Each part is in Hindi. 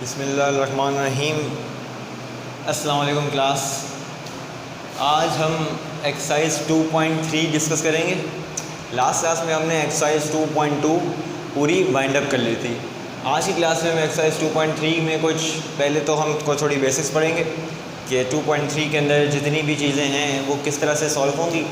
बिस्मिल्लाहिर्रहमानिर्रहीम। अस्सलाम वालेकुम क्लास। आज हम एक्सरसाइज 2.3 डिस्कस करेंगे। लास्ट क्लास में हमने एक्सरसाइज 2.2 पूरी वाइंड अप कर ली थी। आज की क्लास में हम एक्सरसाइज 2.3 में कुछ पहले तो हम कुछ थोड़ी बेसिक्स पढ़ेंगे कि 2.3 के अंदर जितनी भी चीज़ें हैं वो किस तरह से सॉल्व होंगी।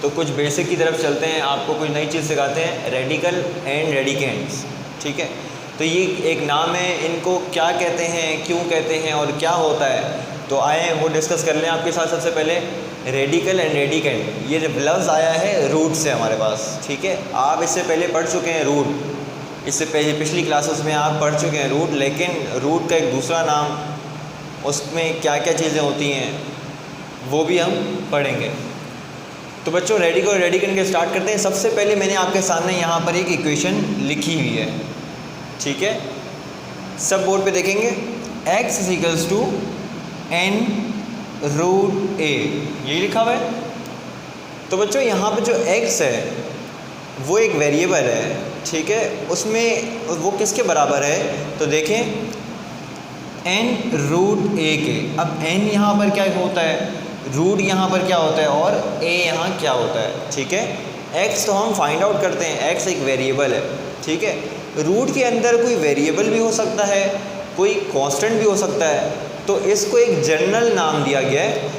तो कुछ बेसिक की तरफ चलते हैं, आपको कुछ नई चीज़ सिखाते हैं, रेडिकल एंड रेडिकेंड्स। ठीक है, तो ये एक नाम है, इनको क्या कहते हैं, क्यों कहते हैं और क्या होता है, तो आए वो डिस्कस कर लें आपके साथ। सबसे पहले रेडिकल एंड रेडिकेंड, ये जब लफ्ज़ आया है रूट से हमारे पास। ठीक है, आप इससे पहले पढ़ चुके हैं रूट, इससे पहले पिछली क्लासेस में आप पढ़ चुके हैं रूट, लेकिन रूट का एक दूसरा नाम, उसमें क्या क्या चीज़ें होती हैं वो भी हम पढ़ेंगे। तो बच्चों रेडिकल और रेडिकेंड के स्टार्ट करते हैं। सबसे पहले मैंने आपके सामने यहाँ पर एक इक्वेशन लिखी हुई है। ठीक है, सब बोर्ड पे देखेंगे, x is equals to n root a, यही लिखा हुआ है। तो बच्चों यहाँ पे जो x है वो एक वेरिएबल है। ठीक है, उसमें वो किसके बराबर है, तो देखें n रूट a के। अब n यहाँ पर क्या होता है, रूट यहाँ पर क्या होता है और a यहाँ क्या होता है। ठीक है, x तो हम फाइंड आउट करते हैं, x एक वेरिएबल है। ठीक है, रूट के अंदर कोई वेरिएबल भी हो सकता है, कोई कांस्टेंट भी हो सकता है, तो इसको एक जनरल नाम दिया गया है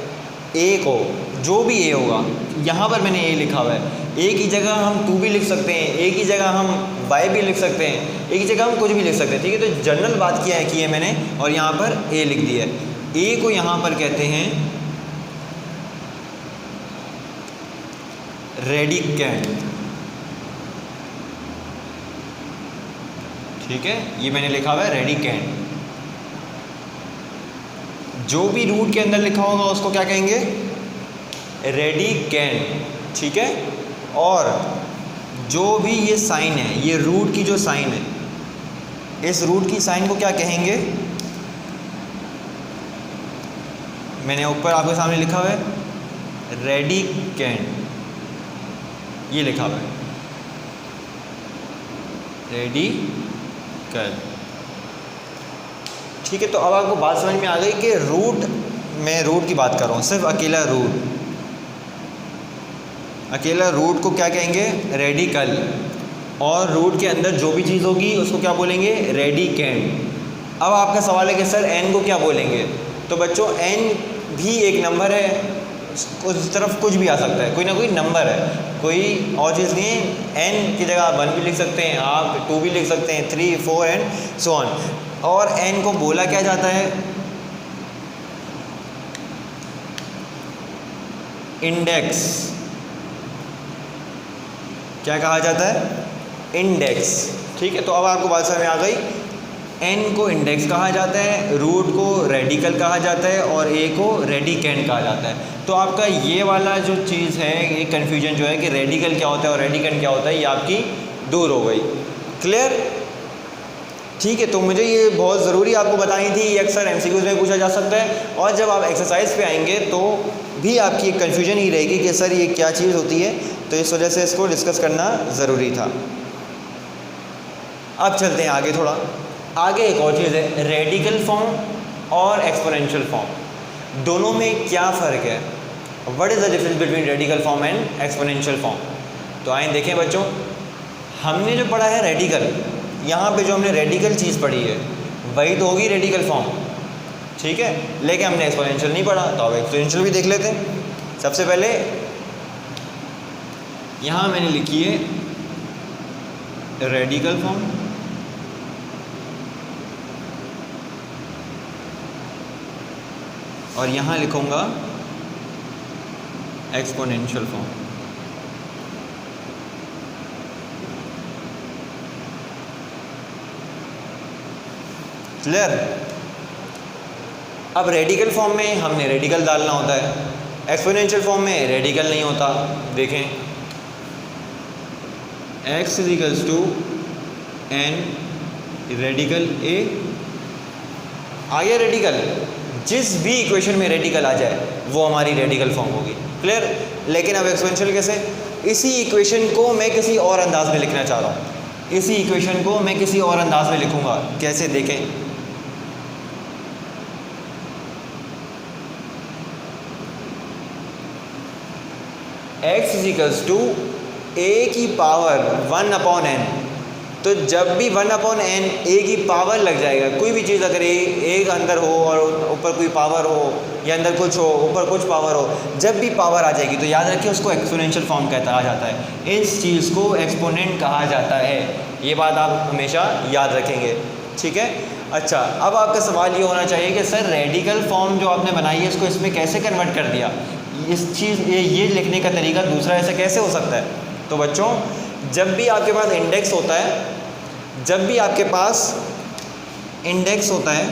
a को, जो भी a होगा। यहाँ पर मैंने a लिखा हुआ है, a की जगह हम 2 भी लिख सकते हैं, a की जगह हम y भी लिख सकते हैं, a की जगह हम कुछ भी लिख सकते हैं। ठीक है, तो जनरल बात किया है, की है मैंने, और यहाँ पर a लिख दिया है। a को यहाँ पर कहते हैं रेडिकेंड। ठीक है, ये मैंने लिखा हुआ है रेडिकेंड। जो भी रूट के अंदर लिखा होगा उसको क्या कहेंगे, रेडिकेंड। ठीक है, और जो भी ये साइन है, ये रूट की जो साइन है, इस रूट की साइन को क्या कहेंगे, मैंने ऊपर आपके सामने लिखा हुआ है रेडिकेंड, ये लिखा हुआ है रेडिकेंड। ठीक है, तो अब आपको बात समझ में आ गई कि रूट, मैं रूट की बात कर रहा हूँ, सिर्फ अकेला रूट, अकेला रूट को क्या कहेंगे, रेडिकल, और रूट के अंदर जो भी चीज़ होगी उसको क्या बोलेंगे, रेडिकेंड। अब आपका सवाल है कि सर n को क्या बोलेंगे, तो बच्चों n भी एक नंबर है, उस तरफ कुछ भी आ सकता है, कोई ना कोई नंबर है, कोई और चीज़ नहीं है। n की जगह आप 1 भी लिख सकते हैं, आप 2 भी लिख सकते हैं, 3, 4 एंड सो ऑन। और n को बोला क्या जाता है, इंडेक्स। क्या कहा जाता है, इंडेक्स। ठीक है, तो अब आपको बात समझ में आ गई, n को इंडेक्स कहा जाता है, रूट को रेडिकल कहा जाता है, और a को रेडिकेंड कहा जाता है। तो आपका ये वाला जो चीज़ है, ये कन्फ्यूजन जो है कि रेडिकल क्या होता है और रेडिकेंड क्या होता है, ये आपकी दूर हो गई। क्लियर। ठीक है, तो मुझे ये बहुत ज़रूरी आपको बतानी थी, ये अक्सर MCQs में पूछा जा सकता है, और जब आप एक्सरसाइज पे आएंगे तो भी आपकी एक कन्फ्यूजन ही रहेगी कि सर ये क्या चीज़ होती है, तो इस वजह से इसको डिस्कस करना ज़रूरी था। अब चलते हैं आगे, थोड़ा आगे एक और चीज़ है, रेडिकल फॉर्म और एक्सपोनेंशियल फॉर्म, दोनों में क्या फ़र्क है, what is the difference between radical form and exponential form. तो आइए देखें बच्चों, हमने जो पढ़ा है रेडिकल, यहाँ पे जो हमने रेडिकल चीज़ पढ़ी है वही तो होगी रेडिकल फॉर्म। ठीक है, लेकिन हमने एक्सपोनेंशियल नहीं पढ़ा, तो अब एक्सपोनेंशियल भी देख लेते हैं। सबसे पहले यहाँ मैंने लिखी है रेडिकल फॉर्म, और यहाँ लिखूँगा एक्सपोनेंशियल फॉर्म। क्लियर। अब रेडिकल फॉर्म में हमने रेडिकल डालना होता है, एक्सपोनेंशियल फॉर्म में रेडिकल नहीं होता। देखें, x is equals to n radical a, आ गया रेडिकल। जिस भी इक्वेशन में रेडिकल आ जाए वो हमारी रेडिकल फॉर्म होगी। क्लियर। लेकिन अब एक्सपोनेंशियल कैसे, इसी इक्वेशन को मैं किसी और अंदाज में लिखना चाह रहा हूँ, इसी इक्वेशन को मैं किसी और अंदाज में लिखूँगा। कैसे, देखें, x इज टू a की पावर 1/n। तो जब भी 1/n a की पावर लग जाएगा, कोई भी चीज़ अगर a अंदर हो और ऊपर कोई पावर हो या अंदर कुछ हो ऊपर कुछ पावर हो, जब भी पावर आ जाएगी तो याद रखिए उसको एक्सपोनेंशियल फॉर्म कहा जाता है। इस चीज़ को एक्सपोनेंट कहा जाता है, ये बात आप हमेशा याद रखेंगे, ठीक है। अच्छा, अब आपका सवाल ये होना चाहिए कि सर रेडिकल फॉर्म जो आपने बनाई है इसको इसमें कैसे कन्वर्ट कर दिया, इस चीज़ ये लिखने का तरीका दूसरा ऐसा कैसे हो सकता है। तो बच्चों, जब भी आपके पास इंडेक्स होता है, जब भी आपके पास इंडेक्स होता है,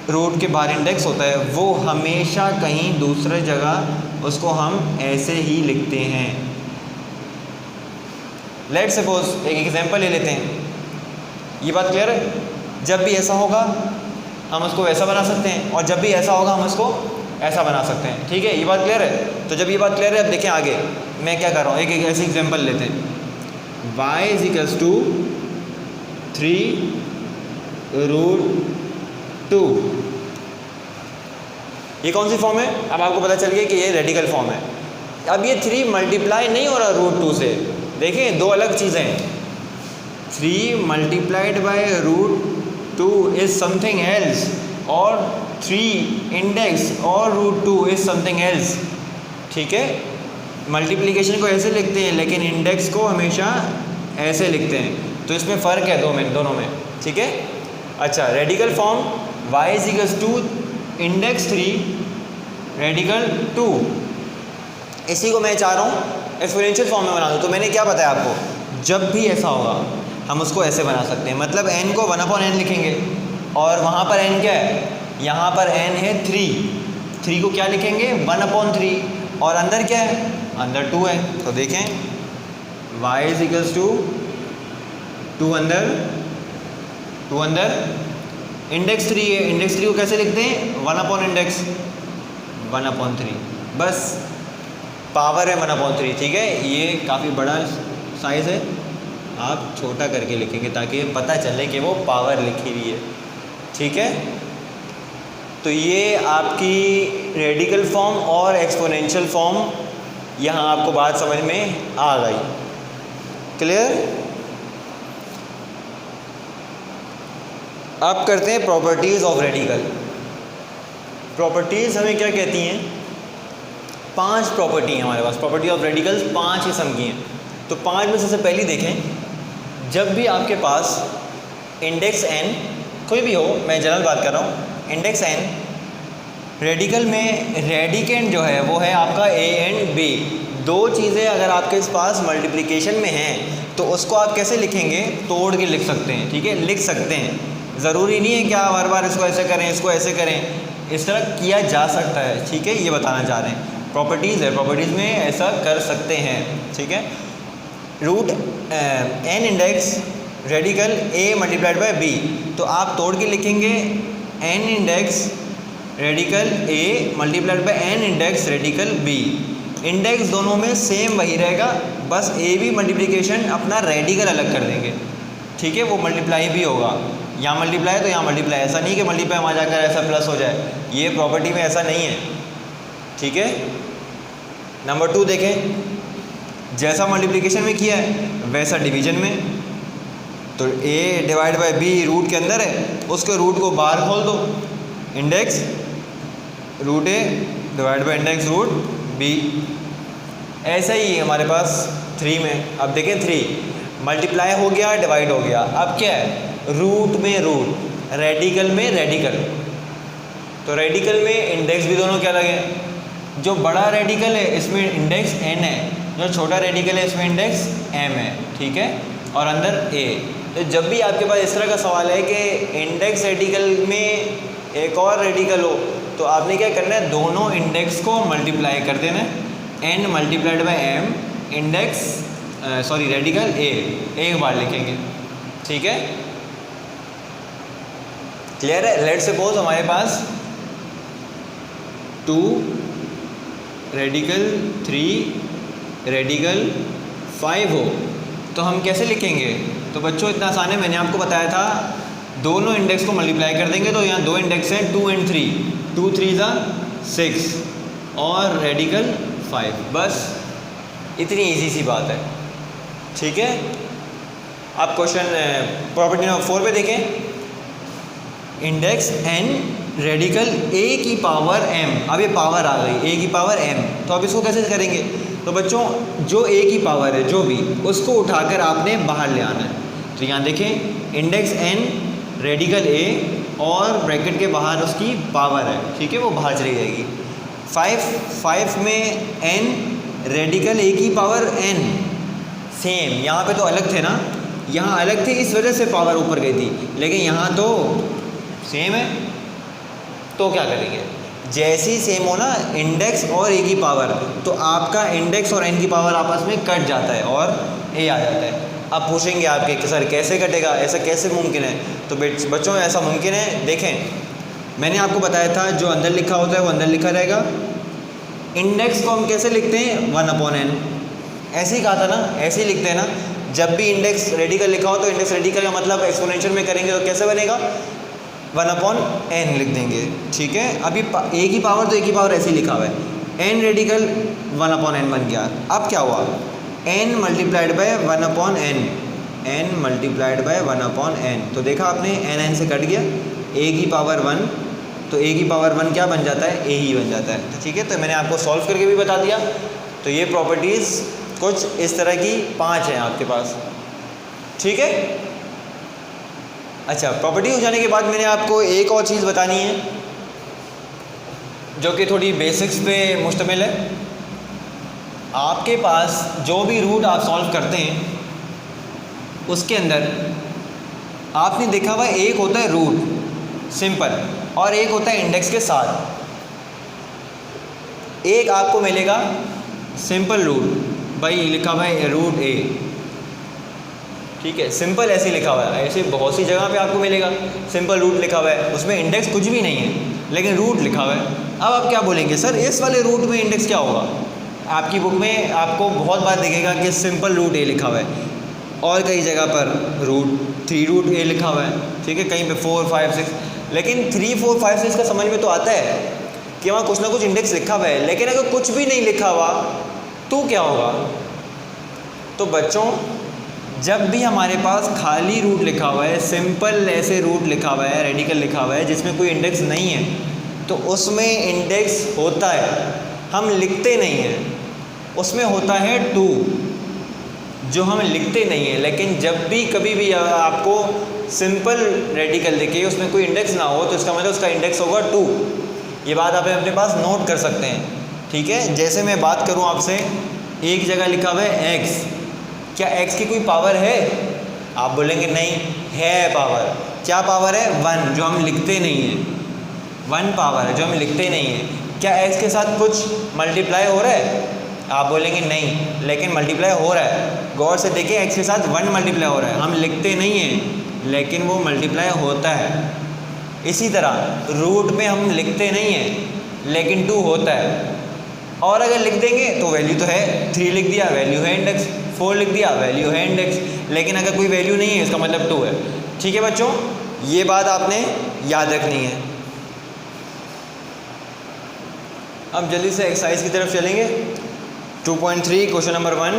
रूट के बाहर इंडेक्स होता है, वो हमेशा कहीं दूसरे जगह उसको हम ऐसे ही लिखते हैं। लेट्स सपोज एक एग्जांपल ले लेते हैं, ये बात क्लियर है। जब भी ऐसा होगा हम उसको ऐसा बना सकते हैं और जब भी ऐसा होगा हम उसको ऐसा बना सकते हैं, ठीक है। ये बात क्लियर है। तो जब ये बात क्लियर है, अब देखें आगे मैं क्या कर रहा हूँ, एक ऐसी एग्जांपल लेते हैं। y is equals to 3√2। ये कौन सी फॉर्म है? अब आपको पता चल गया कि ये रेडिकल फॉर्म है। अब ये 3 मल्टीप्लाई नहीं हो रहा √2 से, देखिए दो अलग चीज़ें हैं। 3 multiplied by √2 is something else और 3 इंडेक्स और √2 इज समथिंग एल्स, ठीक है। मल्टीप्लिकेशन को ऐसे लिखते हैं लेकिन इंडेक्स को हमेशा ऐसे लिखते हैं, तो इसमें फ़र्क है दोनों में, ठीक है। अच्छा, radical form y is equals to index 3 radical 2, इसी को मैं चाह रहा हूँ एक्सपोनेंशियल फॉर्म में बना दूँ। तो मैंने क्या बताया आपको, जब भी ऐसा होगा हम उसको ऐसे बना सकते हैं, मतलब n को 1/n लिखेंगे और वहाँ पर n क्या है, यहाँ पर n है 3 को क्या लिखेंगे 1/3 और अंदर क्या है, अंदर 2 है। तो देखें y इज इक्वल्स टू 2 अंदर इंडेक्स 3 है, इंडेक्स 3 को कैसे लिखते हैं 1/इंडेक्स 1/3, बस पावर है 1/3, ठीक है। ये काफ़ी बड़ा साइज़ है, आप छोटा करके लिखेंगे ताकि पता चले कि वो पावर लिखी हुई है, ठीक है। तो ये आपकी रेडिकल फॉर्म और एक्सपोनेंशियल फॉर्म, यहाँ आपको बात समझ में आ गई, क्लियर। अब करते हैं प्रॉपर्टीज़ ऑफ रेडिकल। प्रॉपर्टीज़ हमें क्या कहती हैं, 5 प्रॉपर्टी हैं हमारे पास। प्रॉपर्टी ऑफ रेडिकल्स 5 किस्म की हैं। तो 5 में सबसे पहली देखें, जब भी आपके पास इंडेक्स n कोई भी हो, मैं जनरल बात कर रहा हूँ, इंडेक्स n रेडिकल में रेडिकेंड जो है वो है आपका a एंड b। दो चीज़ें अगर आपके पास मल्टीप्लिकेशन में हैं तो उसको आप कैसे लिखेंगे, तोड़ के लिख सकते हैं, ठीक है, लिख सकते हैं। ज़रूरी नहीं है कि आप हर बार इसको ऐसे करें इसको ऐसे करें, इस तरह किया जा सकता है, ठीक है। ये बताना चाह रहे हैं, प्रॉपर्टीज़ है, प्रॉपर्टीज़ में ऐसा कर सकते हैं, ठीक है। Root n index radical a multiplied by b, तो आप तोड़ के लिखेंगे n index radical a multiplied by n index radical b। Index दोनों में सेम वही रहेगा, बस a b मल्टीप्लिकेशन अपना रेडिकल अलग कर देंगे, ठीक है। वो मल्टीप्लाई भी होगा, यहाँ मल्टीप्लाई तो यहाँ मल्टीप्लाई, ऐसा नहीं कि मल्टीप्लाई वहाँ जाकर ऐसा प्लस हो जाए, ये प्रॉपर्टी में ऐसा नहीं है, ठीक है। नंबर 2 देखें, जैसा मल्टीप्लिकेशन में किया है वैसा डिवीजन में, तो a divide by b root के अंदर है, उसके रूट को बाहर खोल दो, index root a divide by index root b। ऐसा ही हमारे पास 3 में, अब देखें 3 मल्टीप्लाई हो गया डिवाइड हो गया, अब क्या है रूट में रूट, रेडिकल में रेडिकल। तो रेडिकल में इंडेक्स भी दोनों क्या लगे, जो बड़ा रेडिकल है इसमें इंडेक्स n है, जो छोटा रेडिकल है इसमें इंडेक्स m है, ठीक है, और अंदर a। तो जब भी आपके पास इस तरह का सवाल है कि इंडेक्स रेडिकल में एक और रेडिकल हो, तो आपने क्या करना है, दोनों इंडेक्स को मल्टीप्लाई कर देना है, n multiplied by m index radical a, एक बार लिखेंगे, ठीक है, क्लियर है। लेट्स सपोज हमारे पास 2 रेडिकल 3 रेडिकल 5 हो, तो हम कैसे लिखेंगे। तो बच्चों इतना आसान है, मैंने आपको बताया था दोनों इंडेक्स को मल्टीप्लाई कर देंगे, तो यहाँ 2 इंडेक्स हैं 2 एंड 3, 2 3 ज़ा 6, और रेडिकल 5। बस इतनी इजी सी बात है, ठीक है। आप क्वेश्चन प्रॉपर्टी नंबर 4 पे देखें, इंडेक्स n रेडिकल a की पावर m। अब ये पावर आ गई a की पावर m, तो अब इसको कैसे करेंगे? तो बच्चों जो a की पावर है जो भी, उसको उठाकर आपने बाहर ले आना है। तो यहाँ देखें इंडेक्स n रेडिकल a और ब्रैकेट के बाहर उसकी पावर है, ठीक है, वो बाहर चली जाएगी। 5 में n रेडिकल a की पावर n, सेम। यहाँ पे तो अलग थे ना, यहाँ अलग थे इस वजह से पावर ऊपर गई थी, लेकिन यहाँ तो सेम है। तो क्या करेंगे? जैसे ही सेम हो ना इंडेक्स और a की पावर, तो आपका इंडेक्स और n की पावर आपस में कट जाता है और a आ जाता है। अब पूछेंगे आपके कि सर कैसे कटेगा, ऐसा कैसे मुमकिन है? तो बच्चों ऐसा मुमकिन है। देखें मैंने आपको बताया था जो अंदर लिखा होता है वो अंदर लिखा रहेगा। इंडेक्स को हम कैसे लिखते हैं? 1/n। ऐसे ही कहा था ना, ऐसे ही लिखते हैं ना। जब भी इंडेक्स रेडिकल लिखा हो तो इंडेक्स रेडिकल का मतलब एक्सपोनेंशियल में करेंगे तो कैसे बनेगा? 1/n लिख देंगे, ठीक है। अभी a की पावर तो a की पावर ऐसे ही लिखा हुआ है, n रेडिकल 1/n बन गया। अब क्या हुआ? n multiplied by 1/n, n multiplied by 1/n। तो देखा आपने n से कट गया, a की पावर 1, तो a की पावर 1 क्या बन जाता है? a ही बन जाता है, तो ठीक है। तो मैंने आपको सॉल्व करके भी बता दिया। तो ये प्रॉपर्टीज़ कुछ इस तरह की 5 हैं आपके पास, ठीक है। अच्छा, प्रॉपर्टी हो जाने के बाद मैंने आपको एक और चीज़ बतानी है जो कि थोड़ी बेसिक्स पे मुश्तमिल है। आपके पास जो भी रूट आप सॉल्व करते हैं उसके अंदर आपने देखा हुआ एक होता है रूट सिंपल और एक होता है इंडेक्स के साथ। एक आपको मिलेगा सिंपल रूट, भाई लिखा हुआ है रूट a, ठीक है, सिंपल ऐसे लिखा हुआ है। ऐसे बहुत सी जगह पे आपको मिलेगा सिंपल रूट लिखा हुआ है, उसमें इंडेक्स कुछ भी नहीं है लेकिन रूट लिखा हुआ है। अब आप क्या बोलेंगे, सर इस वाले रूट में इंडेक्स क्या होगा? आपकी बुक में आपको बहुत बार दिखेगा कि सिंपल रूट a लिखा हुआ है और कई जगह पर रूट a लिखा हुआ है, ठीक है, कहीं पे 4, 5, 6। लेकिन 3, 4, 5, 6 का समझ में तो आता है कि वहाँ कुछ ना कुछ इंडेक्स लिखा हुआ है, लेकिन अगर कुछ भी नहीं लिखा हुआ तो क्या होगा? तो बच्चों जब भी हमारे पास खाली रूट लिखा हुआ है, सिंपल ऐसे रूट लिखा हुआ है, रेडिकल लिखा हुआ है जिसमें कोई इंडेक्स नहीं है, तो उसमें इंडेक्स होता है, हम लिखते नहीं हैं। उसमें होता है 2 जो हम लिखते नहीं हैं। लेकिन जब भी कभी भी आपको सिंपल रेडिकल दिखे उसमें कोई इंडेक्स ना हो तो इसका मतलब उसका इंडेक्स होगा 2। ये बात आप अपने पास नोट कर सकते हैं, ठीक है। जैसे मैं बात करूं आपसे, एक जगह लिखा हुआ है x, क्या x की कोई पावर है? आप बोलेंगे नहीं है पावर। क्या पावर है? 1, जो हम लिखते नहीं हैं। 1 पावर है जो हम लिखते नहीं हैं। क्या x के साथ कुछ मल्टीप्लाई हो रहा है? आप बोलेंगे नहीं, लेकिन मल्टीप्लाई हो रहा है। गौर से देखिए, x के साथ 1 मल्टीप्लाई हो रहा है। हम लिखते नहीं हैं लेकिन वो मल्टीप्लाई होता है। इसी तरह रूट में हम लिखते नहीं हैं लेकिन 2 होता है। और अगर लिख देंगे तो वैल्यू तो है, 3 लिख दिया वैल्यू है इंडेक्स, 4 लिख दिया वैल्यू है इंडेक्स। लेकिन अगर कोई वैल्यू नहीं है इसका मतलब 2 है, ठीक है बच्चों। ये बात आपने याद रखनी है। अब जल्दी से एक्सरसाइज की तरफ चलेंगे। 2.3 क्वेश्चन नंबर 1।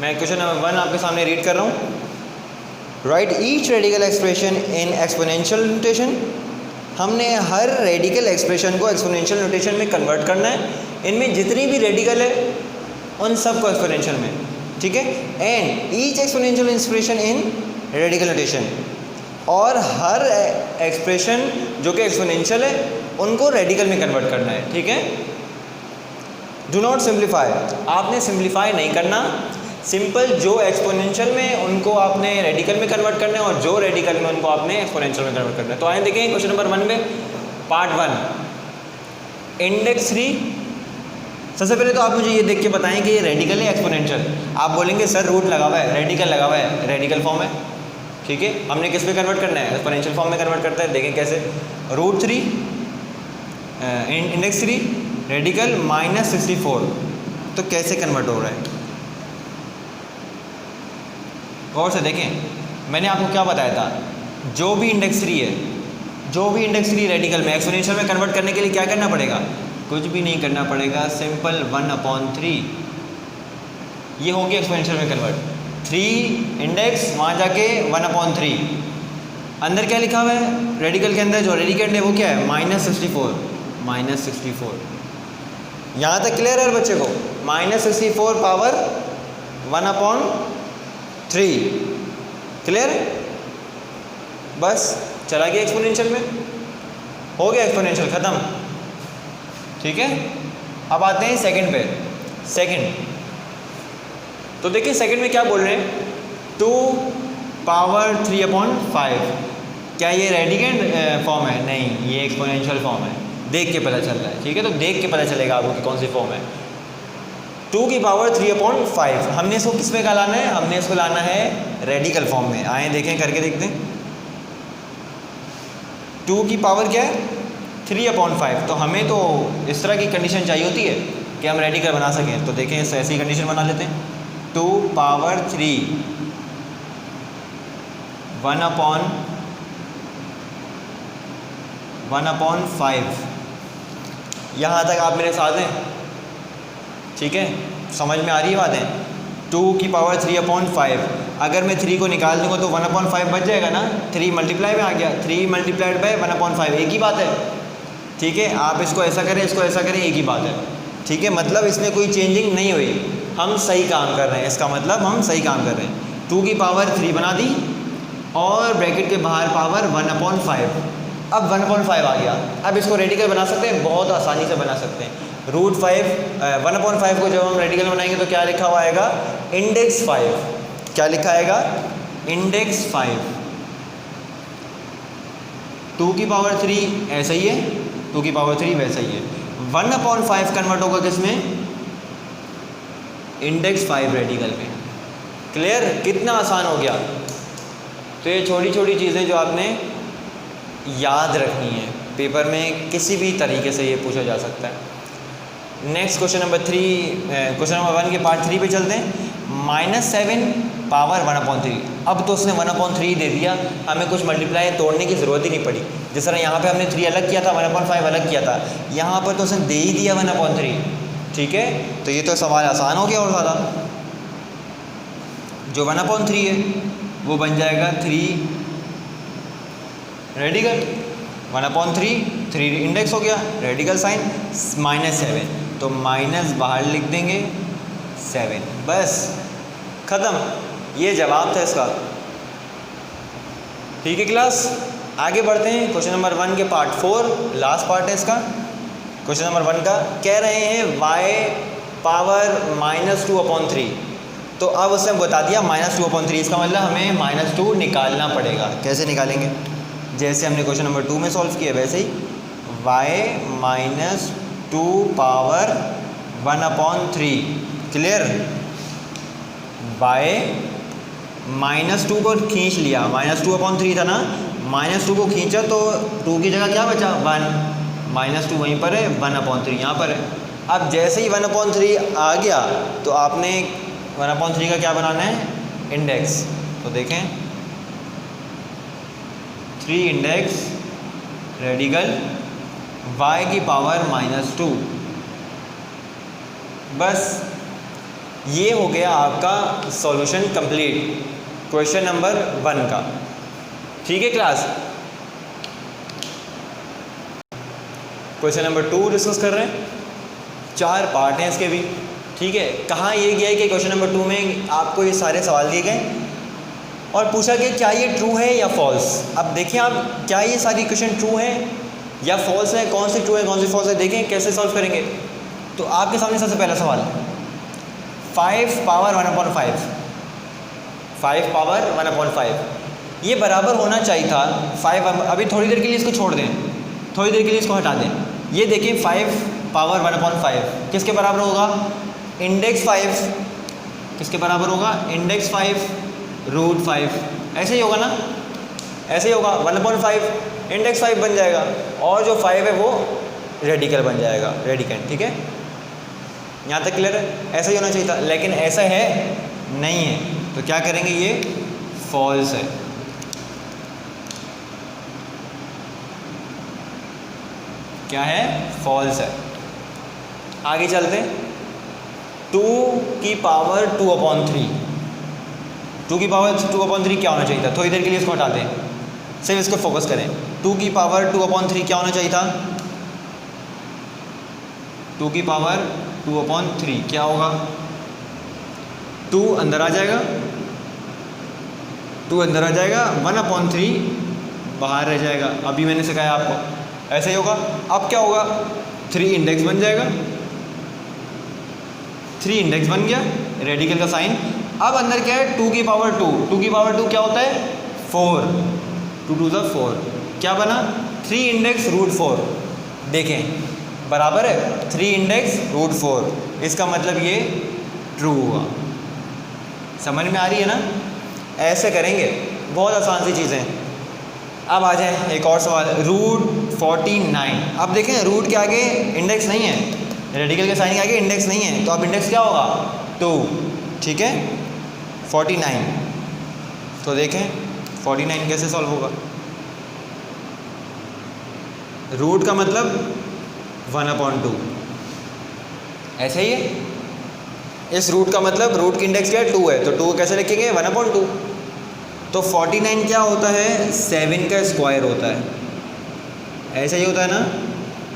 मैं क्वेश्चन नंबर 1 आपके सामने रीड कर रहा हूँ। Right each radical expression in exponential notation. हमने हर रेडिकल एक्सप्रेशन को एक्सपोनेंशियल नोटेशन में कन्वर्ट करना है। इनमें जितनी भी रेडिकल है उन सब को एक्सपोनेंशियल में, ठीक है। And each exponential expression in radical notation, और हर एक्सप्रेशन जो कि एक्सपोनेंशियल है उनको रेडिकल में कन्वर्ट करना है, ठीक है। डू नॉट सिंप्लीफाई, आपने सिंप्लीफाई नहीं करना। सिंपल जो एक्सपोनेंशियल में उनको आपने रेडिकल में कन्वर्ट करना है और जो रेडिकल में उनको आपने एक्सपोनेंशियल में कन्वर्ट करना है। तो आइए देखें क्वेश्चन नंबर 1 में पार्ट 1 इंडेक्स 3। सबसे पहले तो आप मुझे ये देख के बताएं कि ये रेडिकल है एक्सपोनेंशियल। आप बोलेंगे सर रूट लगा हुआ है, रेडिकल लगा हुआ है, रेडिकल फॉर्म है, ठीक है। हमने किस में कन्वर्ट करना है? एक्सपोनेंशियल फॉर्म में कन्वर्ट करता है। देखें कैसे, √3 इंडेक्स 3 रेडिकल -64, तो कैसे कन्वर्ट हो रहा है? गौर से देखें, मैंने आपको क्या बताया था, जो भी इंडेक्स 3 है, जो भी इंडेक्स 3 रेडिकल में एक्सपोनेंशियल में कन्वर्ट करने के लिए क्या करना पड़ेगा? कुछ भी नहीं करना पड़ेगा, सिंपल 1/3। ये हो गया एक्सपोनेंशियल में कन्वर्ट। 3 इंडेक्स वहाँ जाके 1/3। अंदर क्या लिखा हुआ है रेडिकल के अंदर, जो रेडिकेंड है वो क्या है -64। यहाँ तक क्लियर है बच्चे को? -64 पावर 1/3 क्लियर है? बस चला गया एक्सपोनेंशियल में, हो गया एक्सपोनेंशियल ख़त्म। ठीक है, अब आते हैं सेकंड पे। सेकंड तो देखिए सेकंड में क्या बोल रहे हैं, 2 पावर 3/5। क्या ये रेडिकेंड फॉर्म है? नहीं, ये एक्सपोनेंशियल फॉर्म है। देख के पता चल रहा है, ठीक है? तो देख के पता चलेगा आपको कि कौन सी फॉर्म है। 2 की पावर 3/5। हमने इसको किस में का लाना है? हमने इसको लाना है रेडिकल फॉर्म में। आए देखें, करके देखते हैं। 2 की पावर क्या है? 3/5। तो हमें तो इस तरह की कंडीशन चाहिए होती है कि हम रेडिकल बना सकें। तो देखें ऐसी कंडीशन बना लेते हैं। 2 पावर 3 1/5। यहाँ तक आप मेरे साथ हैं? ठीक है, समझ में आ रही है बातें? 2 की पावर 3/5। अगर मैं 3 को निकाल दूंगा तो 1/5 बच जाएगा ना। 3 मल्टीप्लाई में आ गया, 3 मल्टीप्लाइड बाय 1/5 एक ही बात है। ठीक है, आप इसको ऐसा करें, इसको ऐसा करें, एक ही बात है। ठीक है, मतलब इसमें कोई चेंजिंग नहीं हुई, हम सही काम कर रहे हैं। इसका मतलब हम सही काम कर रहे हैं। 2 की पावर 3 बना दी और ब्रैकेट के बाहर पावर 1/5। अब 1/5 आ गया। अब इसको रेडिकल बना सकते हैं, बहुत आसानी से बना सकते हैं। √5 1/5 को जब हम रेडिकल बनाएंगे तो क्या लिखा हुआ आएगा? इंडेक्स 5। क्या लिखा आएगा? इंडेक्स 5। 2 की पावर 3 ऐसा ही है, 2 की पावर 3 वैसा ही है। 1/5 कन्वर्ट होगा किसमें? इंडेक्स 5 रेडिकल में। क्लियर? कितना आसान हो गया। तो ये छोटी छोटी चीज़ें जो आपने याद रखनी है, पेपर में किसी भी तरीके से ये पूछा जा सकता है। नेक्स्ट क्वेश्चन नंबर 1 के पार्ट 3 पे चलते हैं। -7 पावर 1/3। अब तो उसने 1/3 दे दिया, हमें कुछ मल्टीप्लाई तोड़ने की ज़रूरत ही नहीं पड़ी। जिस तरह यहाँ पे हमने 3 अलग किया था, 1/5 अलग किया था, यहाँ पर तो उसने दे ही दिया 1/3। ठीक है, तो ये तो सवाल आसान हो गया और ज़्यादा। जो 1/3 है वो बन जाएगा 3 रेडिकल। 1/3 3 इंडेक्स हो गया, रेडिकल साइन -7, तो माइनस बाहर लिख देंगे 7। बस ख़त्म, ये जवाब था इसका। ठीक है क्लास, आगे बढ़ते हैं। क्वेश्चन नंबर 1 के पार्ट 4, लास्ट पार्ट है इसका। क्वेश्चन नंबर 1 का कह रहे हैं y पावर -2/3। तो अब उसने बता दिया -2/3, इसका मतलब हमें -2 निकालना पड़ेगा। कैसे निकालेंगे? जैसे हमने क्वेश्चन नंबर 2 में सॉल्व किया वैसे ही। y -2 power 1/3। क्लियर? y -2 को खींच लिया, -2/3 था ना, -2 को खींचा तो 2 की जगह क्या बचा? 1। -2 वहीं पर है, 1/3 यहाँ पर है। अब जैसे ही 1/3 आ गया तो आपने 1/3 का क्या बनाना है? इंडेक्स। तो देखें 3 इंडेक्स रेडिकल y की पावर -2। बस ये हो गया आपका सॉल्यूशन कंप्लीट क्वेश्चन नंबर 1 का। ठीक है क्लास, क्वेश्चन नंबर 2 डिस्कस कर रहे हैं। 4 पार्ट हैं इसके भी। ठीक है, कहाँ ये गया है कि क्वेश्चन नंबर 2 में आपको ये सारे सवाल दिए गए और पूछा गया क्या ये ट्रू है या फॉल्स। अब देखें आप, क्या ये सारी क्वेश्चन ट्रू है या फॉल्स है, कौन सी ट्रू है कौन सी फॉल्स है, देखें कैसे सॉल्व करेंगे। तो आपके सामने सबसे पहला सवाल 5 पावर 1/5, 5 पावर 1/5 ये बराबर होना चाहिए था 5। अभी थोड़ी देर के लिए इसको छोड़ दें, थोड़ी देर के लिए इसको हटा दें। ये देखें 5 पावर 1/5 किसके बराबर होगा? इंडेक्स 5 किसके बराबर होगा? इंडेक्स 5 √5। ऐसे ही होगा ना, ऐसे ही होगा। 1/5 इंडेक्स 5 बन जाएगा और जो 5 है वो रेडिकल बन जाएगा, रेडिकेंड। ठीक है, यहाँ तक क्लियर है? ऐसा ही होना चाहिए था, लेकिन ऐसा है नहीं है। तो क्या करेंगे? ये फॉल्स है। क्या है? फॉल्स है। आगे चलते हैं। 2 की पावर 2/3, 2 की पावर 2/3 क्या होना चाहिए था? थोड़ी देर के लिए इसको हटाते हैं, सिर्फ इसको फोकस करें। 2 की पावर 2/3 क्या होना चाहिए था? 2 की पावर 2/3 क्या होगा? 2 अंदर आ जाएगा, 2 अंदर आ जाएगा, 1/3 बाहर रह जाएगा। अभी मैंने सिखाया आपको, ऐसे ही होगा। अब क्या होगा? 3 इंडेक्स बन जाएगा, 3 इंडेक्स बन गया, रेडिकल का साइन। अब अंदर क्या है? 2 की पावर 2, 2 की पावर 2 क्या होता है? 4, 2 2 4, क्या बना? 3 इंडेक्स √4। देखें बराबर है, 3 इंडेक्स √4, इसका मतलब ये ट्रू हुआ। समझ में आ रही है ना? ऐसे करेंगे, बहुत आसान सी चीज़ें। अब आ जाए एक और सवाल, √49। अब देखें रूट के आगे इंडेक्स नहीं है, रेडिकल के साइन के आगे इंडेक्स नहीं है, तो अब इंडेक्स क्या होगा? 2, ठीक है। 49, तो देखें 49 कैसे सॉल्व होगा? रूट का मतलब 1/2, ऐसे ही है। इस रूट का मतलब रूट की इंडेक्स क्या है? 2 है, तो 2 कैसे लिखेंगे? 1/2। तो 49 क्या होता है? 7 का स्क्वायर होता है, ऐसा ही होता है ना?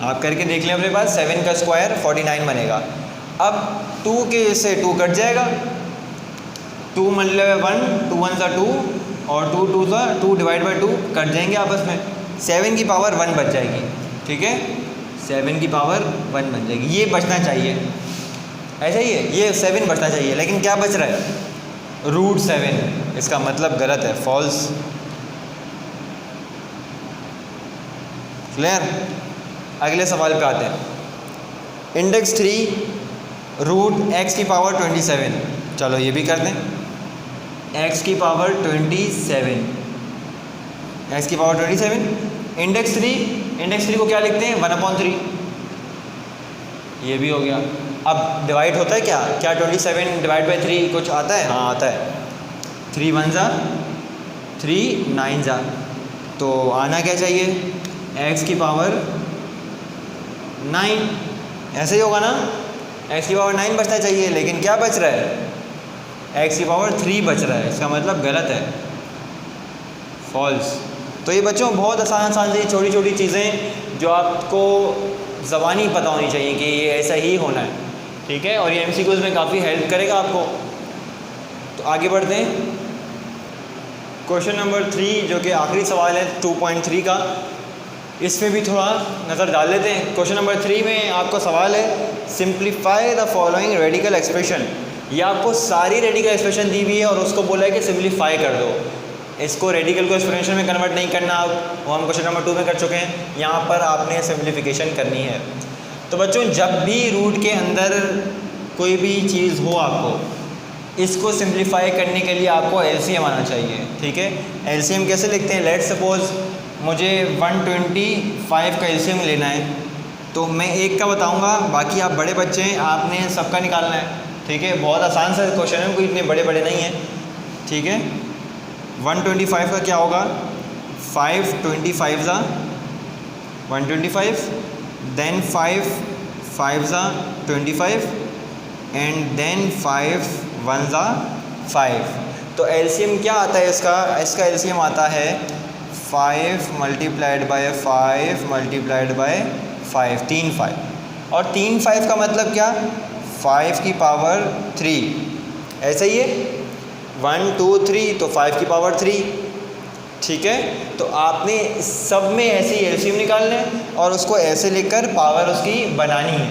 आप करके देख लें अपने पास, 7 का स्क्वायर 49 बनेगा। अब 2 के से 2 कट जाएगा, 2 मतलब 1, 2 1 2 और 2 2 2 डिवाइड बाई 2 कट जाएंगे आपस में, 7 की पावर 1 बच जाएगी, ठीक है। 7 की पावर 1 बन जाएगी, ये बचना चाहिए, ऐसा ही है, ये 7 बचना चाहिए। लेकिन क्या बच रहा है? √7, इसका मतलब गलत है, फॉल्स। क्लियर? अगले सवाल पे आते हैं। इंडेक्स 3 √x की पावर 27, चलो ये भी कर दें। x की पावर 27, x की पावर 27, इंडेक्स 3 को क्या लिखते हैं? 1/3, ये भी हो गया। अब डिवाइड होता है क्या? 27 डिवाइड बाई 3 कुछ आता है? हाँ आता है, 3 1 3 9, तो आना क्या चाहिए? x की पावर 9, ऐसे ही होगा ना? x की पावर 9 बचना चाहिए, लेकिन क्या बच रहा है? x की पावर 3 बच रहा है, इसका मतलब गलत है, फॉल्स। तो ये बच्चों बहुत आसान सी छोटी छोटी चीज़ें जो आपको ज़बानी पता होनी चाहिए कि ये ऐसा ही होना है, ठीक है। और ये MCQs में काफ़ी हेल्प करेगा आपको। तो आगे बढ़ते हैं, क्वेश्चन नंबर 3 जो कि आखिरी सवाल है 2.3 का, इसमें भी थोड़ा नज़र डाल लेते हैं। क्वेश्चन नंबर 3 में आपको सवाल है, simplify the following radical expression. ये आपको सारी रेडिकल एक्सप्रेशन दी हुई है और उसको बोला है कि सिंप्लीफाई कर दो। इसको रेडिकल को एक्सप्रेशन में कन्वर्ट नहीं करना, वो हम क्वेश्चन नंबर 2 में कर चुके हैं। यहाँ पर आपने सिंप्लीफिकेशन करनी है। तो बच्चों जब भी रूट के अंदर कोई भी चीज़ हो, आपको इसको सिंप्लीफाई करने के लिए आपको LCM आना चाहिए, ठीक है। LCM कैसे लिखते हैं? लेट्स सपोज मुझे 125 का LCM लेना है, तो मैं एक का बताऊंगा, बाकी आप बड़े बच्चे हैं, आपने सबका निकालना है, ठीक है। बहुत आसान सा क्वेश्चन है, कोई इतने बड़े बड़े नहीं हैं, ठीक है। 125 का क्या होगा? 5 25 ज़ा 125, देन 5 5 ज़ा 25 एंड देन 5 1 ज़ा 5। तो LCM क्या आता है इसका? इसका LCM आता है 5 मल्टीप्लाइड बाय 5 मल्टीप्लाइड बाय 5, 3 5। और 3 5 का मतलब क्या? 5 की पावर 3, ऐसा ही है, 1 2 3, तो 5 की पावर 3, ठीक है। तो आपने सब में ऐसे ही LCM निकालना है और उसको ऐसे लिखकर पावर उसकी बनानी है,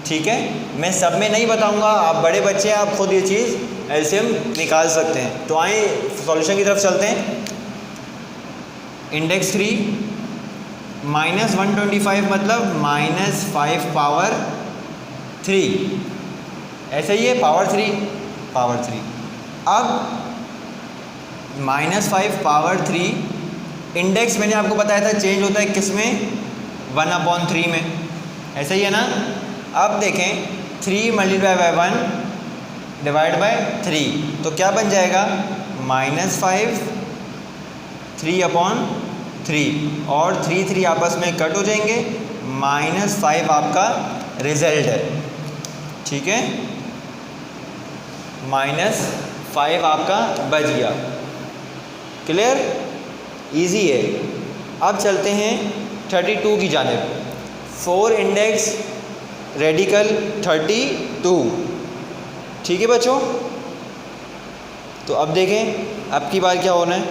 ठीक है। मैं सब में नहीं बताऊंगा, आप बड़े बच्चे हैं, आप खुद ये चीज़ LCM निकाल सकते हैं। तो आए सॉल्यूशन की तरफ चलते हैं। इंडेक्स 3 -125 मतलब -5 पावर 3, ऐसे ही है, पावर 3। अब -5 पावर 3, इंडेक्स मैंने आपको बताया था चेंज होता है किस में? 1/3 में, ऐसा ही है ना। अब देखें 3 मल्टीप्लाई बाय 1 डिवाइड बाय 3, तो क्या बन जाएगा? -5 3/3 और 3 3 आपस में कट हो जाएंगे, -5 आपका रिजल्ट है। ठीक है, -5 आपका बच गया। क्लियर, इजी है। अब चलते हैं 32 की जानिब। 4 इंडेक्स रेडिकल 32, ठीक है बच्चों। तो अब देखें अब की बार क्या होना है।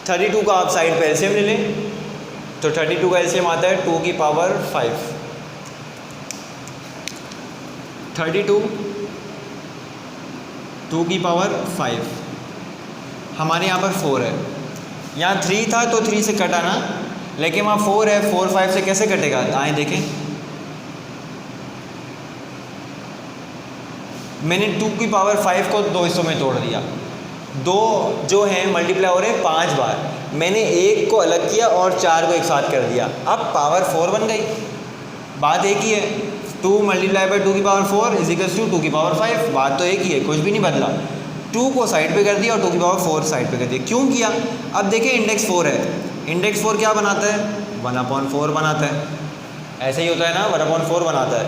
32 का आप साइड पे एलसीएम ले लें, तो 32 का एलसीएम आता है 2 की पावर 5। 32 2 की पावर 5, हमारे यहाँ पर 4 है, यहाँ 3 था तो 3 से कटा ना, लेकिन वहाँ 4 है, 4 5 से कैसे कटेगा, आए देखें। मैंने 2 की पावर 5 को 2 हिस्सों में तोड़ दिया, 2 जो हैं मल्टीप्लाई हो रहे हैं 5 बार, मैंने 1 को अलग किया और 4 को एक साथ कर दिया, अब पावर 4 बन गई। बात एक ही है, 2 मल्टीप्लाई बाई 2 की पावर 4 इज इक्वल्स टू 2 की पावर 5, बात तो एक ही है, कुछ भी नहीं बदला। 2 को साइड पे कर दिया और 2 की पावर 4 साइड पे कर दिया। क्यों किया, अब देखिए इंडेक्स 4 है, इंडेक्स 4 क्या बनाता है, 1/4 बनाता है, ऐसे ही होता है ना, 1/4 बनाता है।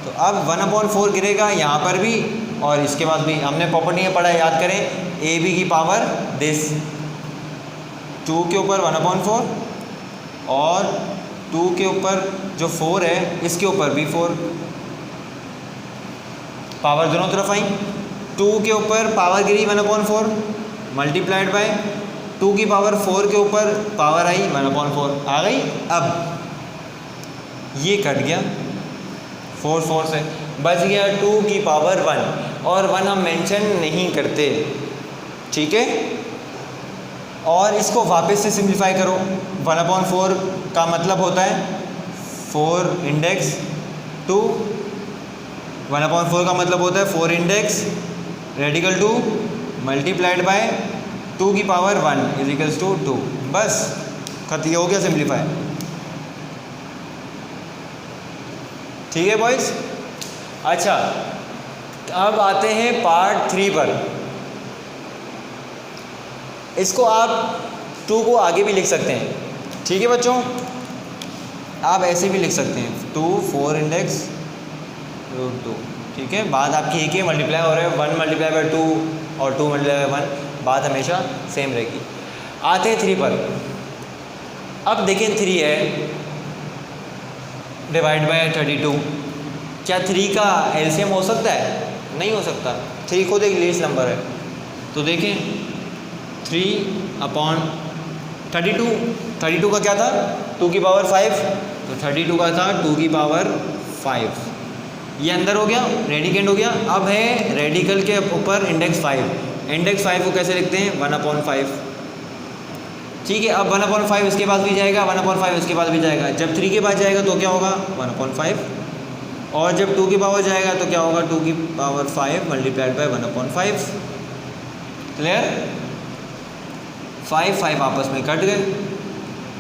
तो अब 1/4 गिरेगा यहाँ पर भी और इसके बाद भी। हमने प्रॉपर्टी में पढ़ा है, याद करें, ए बी की पावर दिस, 2 के ऊपर 1/4 और 2 के ऊपर जो 4 है इसके ऊपर भी 4, पावर दोनों तरफ आई। 2 के ऊपर पावर गिरी 1/4 मल्टीप्लाइड बाय 2 की पावर 4 के ऊपर पावर आई 1/4 आ गई। अब ये कट गया 4 से, बच गया 2 की पावर 1 और 1 हम मेंशन नहीं करते, ठीक है। और इसको वापस से सिंप्लीफाई करो, 1/4 का मतलब होता है 4 इंडेक्स 2, 1/4 का मतलब होता है 4 इंडेक्स रेडिकल 2 मल्टीप्लाइड बाय 2 की पावर 1 इज इक्वल्स टू 2, बस खत्म हो गया सिंप्लीफाई। ठीक है बॉयज़। अच्छा, अब आते हैं पार्ट 3 पर। इसको आप 2 को आगे भी लिख सकते हैं, ठीक है बच्चों, आप ऐसे भी लिख सकते हैं 2 4 इंडेक्स रूट 2, ठीक है। बात आपकी एक ही मल्टीप्लाई हो रहा है, 1 मल्टीप्लाई बाय 2 और 2 मल्टीप्लाई बाय 1, बात हमेशा सेम रहेगी। आते हैं 3 पर। अब देखें 3 है डिवाइड बाय 32, क्या 3 का एलसीएम हो सकता है, नहीं हो सकता, 3 खुद एक लीस्ट नंबर है। तो देखें 3/32, 32 का क्या था 2 की पावर 5, तो 32 का था 2 की पावर 5, ये अंदर हो गया, रेडिकेंड हो गया। अब है रेडिकल के ऊपर इंडेक्स 5, इंडेक्स 5 को कैसे लिखते हैं 1/5, ठीक है। अब 1/5 इसके पास भी जाएगा, 1/5 इसके पास भी जाएगा, जब 3 के पास जाएगा तो क्या होगा 1/5, और जब 2 की पावर जाएगा तो क्या होगा 2 की पावर 5 मल्टीप्लाइड बाय 1/5। क्लियर, 5 5 आपस में कट गए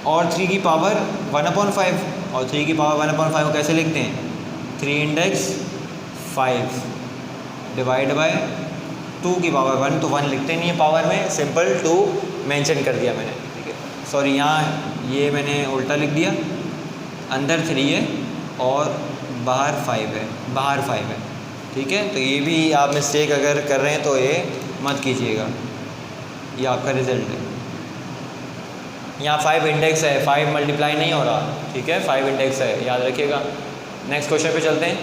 और 3 की पावर 1/5 और 3 की पावर 1/5 को कैसे लिखते हैं 3 इंडेक्स 5 डिवाइड बाय 2 की पावर 1, तो 1 लिखते नहीं है पावर में, सिंपल 2 मेंशन कर दिया मैंने, ठीक है। सॉरी, यहाँ ये मैंने उल्टा लिख दिया, अंदर 3 है और बाहर 5 है, बाहर 5 है, ठीक है। तो ये भी आप मिस्टेक अगर कर रहे हैं तो ये मत कीजिएगा, ये आपका रिजल्ट है। यहाँ 5 इंडेक्स है, 5 मल्टीप्लाई नहीं हो रहा, ठीक है, 5 इंडेक्स है, याद रखिएगा। नेक्स्ट क्वेश्चन पे चलते हैं।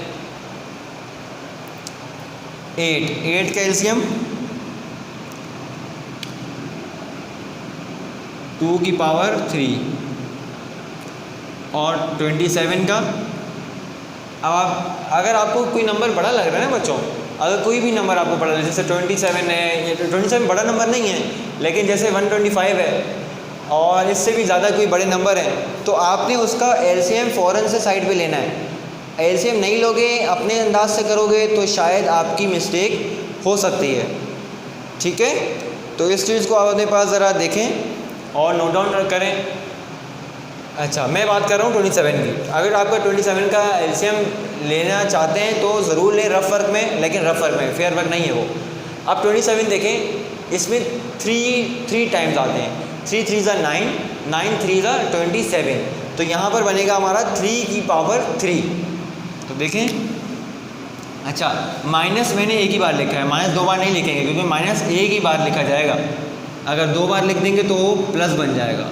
8 का एलसीएम 2 की पावर 3 और 27 का। अब आप अगर आपको कोई नंबर बड़ा लग रहा है ना बच्चों, अगर कोई भी नंबर आपको बड़ा लग रहा है, जैसे 27 है, ये 27 बड़ा नंबर नहीं है, लेकिन जैसे 125 है और इससे भी ज़्यादा कोई बड़े नंबर हैं, तो आपने उसका एलसीएम फ़ौरन से साइड पे लेना है। एलसीएम नहीं लोगे, अपने अंदाज से करोगे तो शायद आपकी मिस्टेक हो सकती है, ठीक है। तो इस चीज़ को आप अपने पास ज़रा देखें और नोट डाउन करें। अच्छा, मैं बात कर रहा हूँ 27 की। अगर आपका 27 का एलसीएम लेना चाहते हैं तो ज़रूर लें रफ वर्क में, लेकिन रफ वर्क में, फेयर वर्क नहीं है वो। अब 27 देखें, इसमें 3 टाइम्स आते हैं, 3 3 ज़ा 9, 9 3 ज़ा 27, तो यहाँ पर बनेगा हमारा 3 की पावर 3। तो देखें अच्छा, माइनस मैंने एक ही बार लिखा है, माइनस 2 बार नहीं लिखेंगे क्योंकि माइनस एक ही बार लिखा जाएगा। अगर 2 बार लिख देंगे तो वो प्लस बन जाएगा।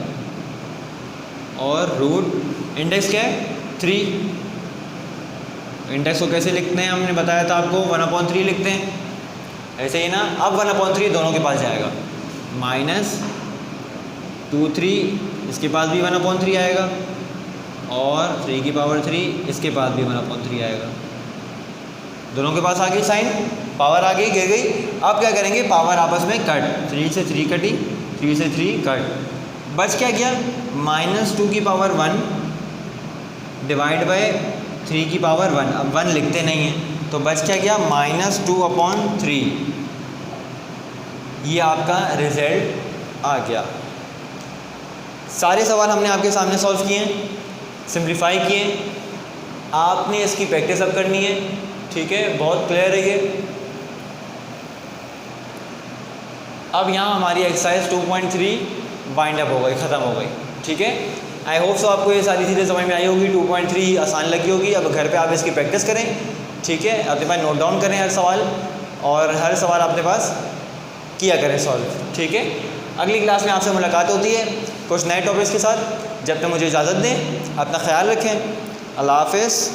और रूट इंडेक्स क्या है 3। इंडेक्स को कैसे लिखते हैं हमने बताया था आपको, 1/3 लिखते हैं। ऐसे ही ना, अब 1/3 दोनों के पास जाएगा, -2 3 इसके पास भी 1/3 आएगा और 3³ इसके पास भी 1/3 आएगा। दोनों के पास आ गई साइन, पावर आ गई, गिर गई। अब क्या करेंगे, पावर आपस में कट, 3 से 3 कटी, 3 से 3 कट, बच क्या गया -2⁴ डिवाइड बाय 3⁴ अब 1 लिखते नहीं हैं तो बच क्या गया -2/3। ये आपका रिजल्ट आ गया। सारे सवाल हमने आपके सामने सॉल्व किए हैं, सिंप्लीफाई किए। आपने इसकी प्रैक्टिस अब करनी है, ठीक है, बहुत क्लियर है ये। अब यहाँ हमारी एक्सरसाइज 2.3 वाइंड अप हो गई, ख़त्म हो गई, ठीक है। आई होप सो आपको ये सारी चीज़ें समझ में आई होगी, 2.3 आसान लगी होगी। अब घर पे आप इसकी प्रैक्टिस करें, ठीक है, अपने पास नोट डाउन करें हर सवाल, और हर सवाल अपने पास किया करें सॉल्व, ठीक है। अगली क्लास में आपसे मुलाकात होती है कुछ नए टॉपिक्स के साथ। जब तक मुझे इजाज़त दें, अपना ख्याल रखें। अल्लाह हाफ़िज़।